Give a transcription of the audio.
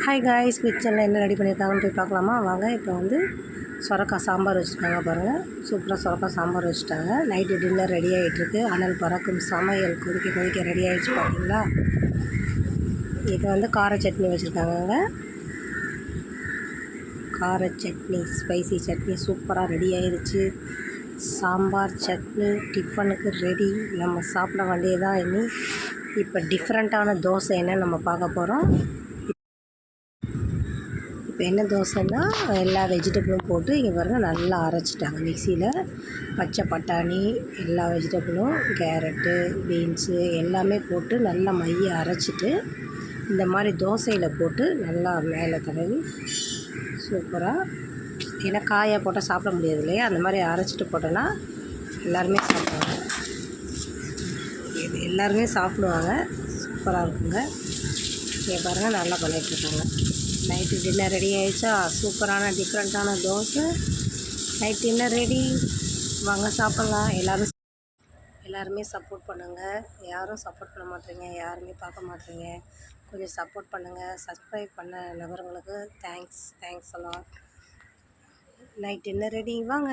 Hi guys, கிச்சனில் என்ன ready பண்ணியிருக்காங்கன்னு போய் பார்க்கலாமா? வாங்க. இப்போ வந்து சொரக்காய் சாம்பார் வச்சுருக்காங்க பாருங்கள். சூப்பராக சொரக்காய் சாம்பார் வச்சுட்டாங்க. நைட்டு டின்னர் ரெடி ஆகிட்டுருக்கு. அனல் பறக்கும் சமையல் கொதிக்க ரெடி ஆகிடுச்சு பார்த்தீங்களா? இப்போ வந்து கார சட்னி வச்சுருக்காங்க. கார சட்னி, ஸ்பைசி சட்னி சூப்பராக ரெடி ஆகிடுச்சு. சாம்பார் சட்னி டிஃபனுக்கு ரெடி. நம்ம சாப்பிட வேண்டியதான். இனி இப்போ டிஃப்ரெண்ட்டான தோசை என்னன்னு நம்ம பார்க்க போகிறோம். இப்போ என்ன தோசைன்னா, எல்லா வெஜிடபிளும் போட்டு இங்கே பாருங்கள் நல்லா அரைச்சிட்டாங்க மிக்சியில். பச்சை பட்டாணி, எல்லா வெஜிடபிளும், கேரட்டு, பீன்ஸு எல்லாமே போட்டு நல்லா மைய அரைச்சிட்டு இந்த மாதிரி தோசையில் போட்டு நல்லா மேலே தடவி சூப்பராக. ஏன்னா காயாக போட்டால் சாப்பிட முடியாது இல்லையா? அந்த மாதிரி அரைச்சிட்டு போட்டோன்னா எல்லாருமே சாப்பிடுவாங்க. சூப்பராக இருக்குங்க. இங்கே பாருங்கள் நல்லா பண்ணிகிட்ருக்காங்க. நைட்டு டின்னர் ரெடி ஆகிடுச்சா? சூப்பரான டிஃப்ரெண்ட்டான தோசை. Night dinner ready. வாங்க சாப்பிட்லாம். எல்லாருமே சப்போர்ட் பண்ணுங்கள். யாரும் சப்போர்ட் பண்ண மாட்டேங்க, யாருமே பார்க்க மாட்டேங்க. கொஞ்சம் சப்போர்ட் பண்ணுங்கள். சப்ஸ்கிரைப் பண்ண நபர்களுக்கு தேங்க்ஸ் எல்லாம். Night dinner ready. வாங்க.